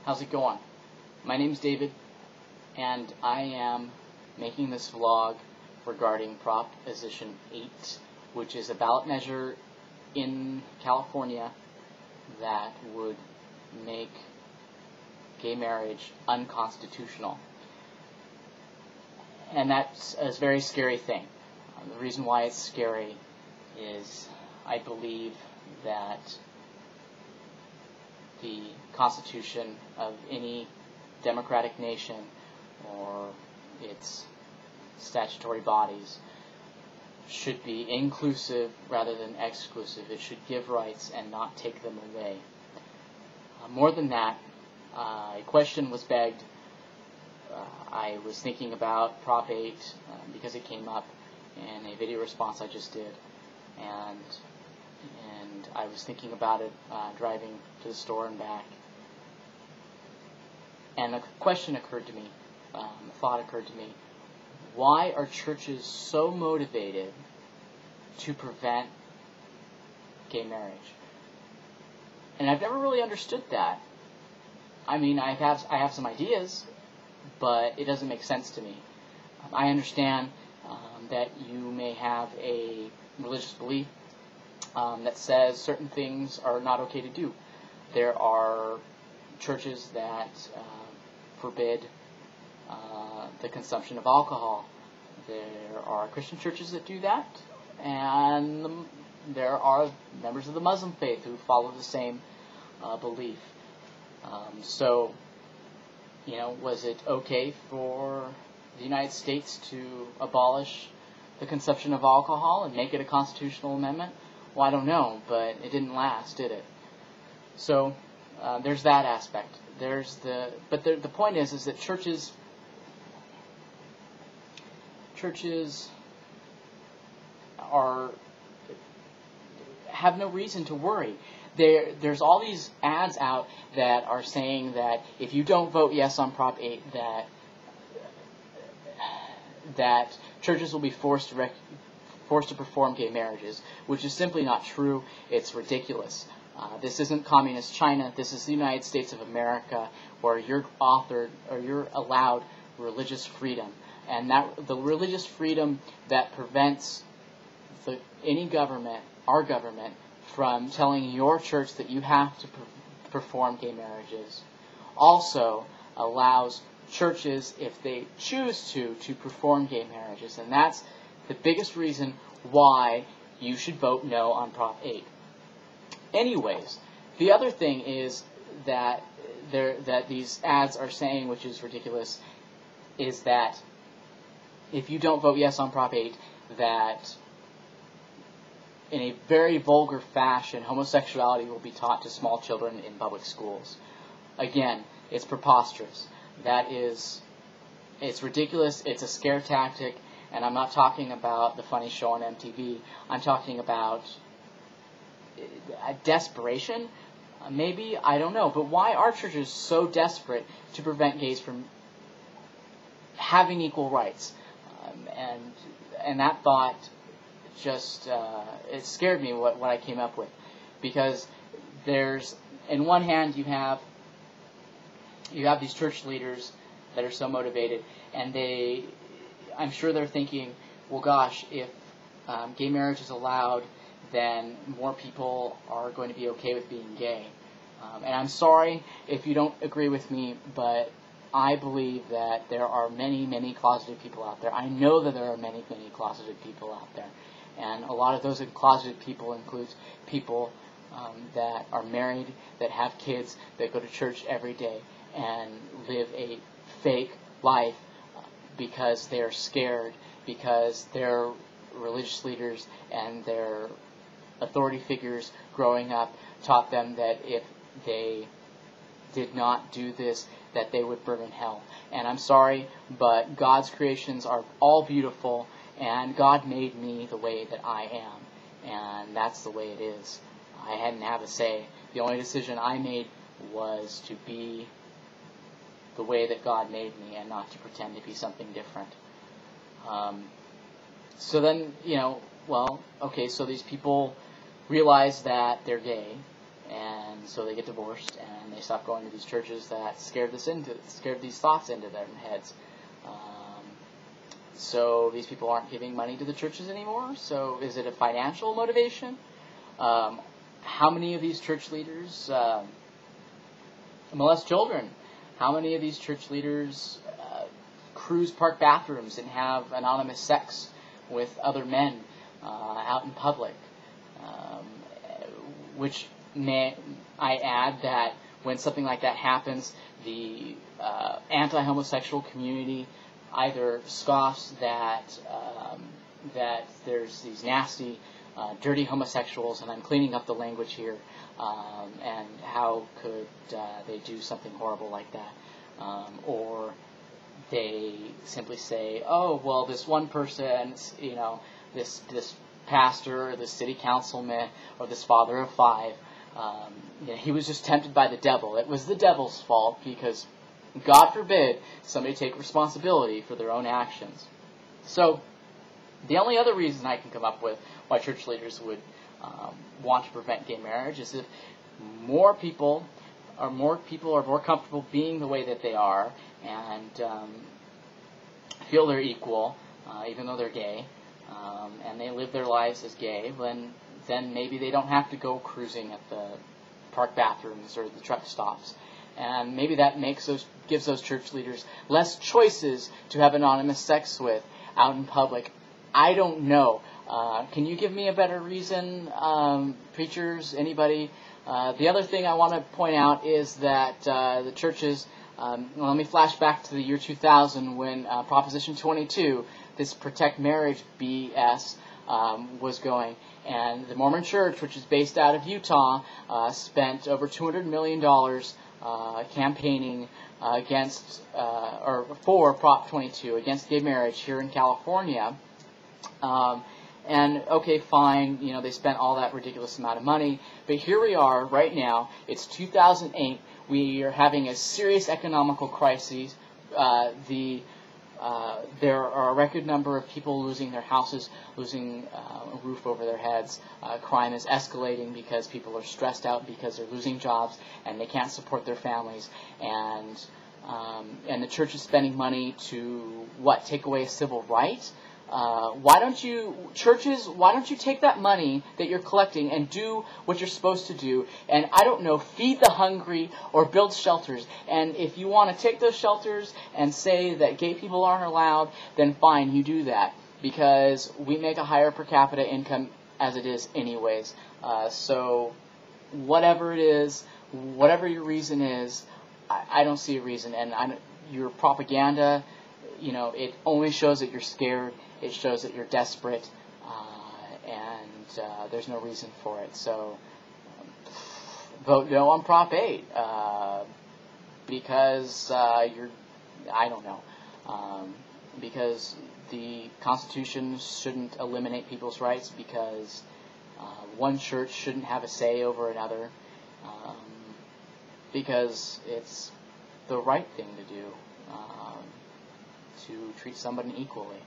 How's it going? My name's David, and I am making this vlog regarding Proposition 8, which is a ballot measure in California that would make gay marriage unconstitutional. And that's a very scary thing. The reason why it's scary is I believe that the Constitution of any democratic nation or its statutory bodies should be inclusive rather than exclusive. It should give rights and not take them away. More than that, a question was begged. I was thinking about Prop 8 because it came up in a video response I just did, and I was thinking about it driving to the store and back. And a question occurred to me, a thought occurred to me. Why are churches so motivated to prevent gay marriage? And I've never really understood that. I mean, I have some ideas, but it doesn't make sense to me. I understand that you may have a religious belief that says certain things are not okay to do. There are churches that forbid the consumption of alcohol. There are Christian churches that do that, and there are members of the Muslim faith who follow the same belief. So, was it okay for the United States to abolish the consumption of alcohol and make it a constitutional amendment? Well, I don't know, but it didn't last, did it? So, there's that aspect. But the point is that churches have no reason to worry. There's all these ads out that are saying that if you don't vote yes on Prop 8, that churches will be forced to perform gay marriages, which is simply not true. It's ridiculous. This isn't communist China. This is the United States of America, where you're allowed religious freedom, and that the religious freedom that prevents any government, our government, from telling your church that you have to perform gay marriages, also allows churches, if they choose to perform gay marriages. And that's the biggest reason why you should vote no on Prop 8. Anyways, the other thing is that these ads are saying, which is ridiculous, is that if you don't vote yes on Prop 8, that in a very vulgar fashion, homosexuality will be taught to small children in public schools. Again, it's preposterous. It's ridiculous. It's a scare tactic, and I'm not talking about the funny show on MTV. I'm talking about desperation, maybe, I don't know. But why are churches so desperate to prevent gays from having equal rights? And that thought just it scared me what I came up with, because there's, in one hand, you have these church leaders that are so motivated, and I'm sure they're thinking, well, gosh, if gay marriage is allowed, then more people are going to be okay with being gay. And I'm sorry if you don't agree with me, but I believe that there are many, many closeted people out there. I know that there are many, many closeted people out there. And a lot of those closeted people includes people that are married, that have kids, that go to church every day and live a fake life because they're scared, because their religious leaders and their authority figures growing up taught them that if they did not do this, that they would burn in hell. And I'm sorry, but God's creations are all beautiful, and God made me the way that I am, and that's the way it is. I hadn't had a say. The only decision I made was to be the way that God made me and not to pretend to be something different. So then, well, okay, so these people realize that they're gay, and so they get divorced, and they stop going to these churches that scared these thoughts into their heads. So these people aren't giving money to the churches anymore. So is it a financial motivation? How many of these church leaders molest children? How many of these church leaders cruise park bathrooms and have anonymous sex with other men out in public? Which may I add that when something like that happens, the anti-homosexual community either scoffs that there's these nasty, dirty homosexuals, and I'm cleaning up the language here, and how could they do something horrible like that, or they simply say, oh, well, this one person, this pastor, or this city councilman, or this father of five, he was just tempted by the devil. It was the devil's fault because, God forbid, somebody take responsibility for their own actions. So, the only other reason I can come up with why church leaders would want to prevent gay marriage is if more people are more comfortable being the way that they are and feel they're equal, even though they're gay, and they live their lives as gay, then maybe they don't have to go cruising at the park bathrooms or the truck stops. And maybe that gives those church leaders less choices to have anonymous sex with out in public. I don't know. Can you give me a better reason, preachers, anybody? The other thing I want to point out is that the churches, let me flash back to the year 2000 when Proposition 22, this Protect Marriage BS, was going. And the Mormon Church, which is based out of Utah, spent over $200 million campaigning against, or for Prop 22, against gay marriage here in California. And okay, fine, they spent all that ridiculous amount of money, but here we are right now. It's 2008. We are having a serious economical crisis. There are a record number of people losing their houses, losing a roof over their heads. Crime is escalating because people are stressed out because they're losing jobs and they can't support their families. And the church is spending money to, take away a civil right? Why don't you take that money that you're collecting and do what you're supposed to do, and I don't know, feed the hungry or build shelters. And if you want to take those shelters and say that gay people aren't allowed, then fine, you do that, because we make a higher per capita income as it is anyways. So whatever it is, whatever your reason is, I don't see a reason. And your propaganda, it only shows that you're scared. It shows that you're desperate, and there's no reason for it. So vote no on Prop 8 because I don't know, because the Constitution shouldn't eliminate people's rights, because one church shouldn't have a say over another, because it's the right thing to do, to treat somebody equally.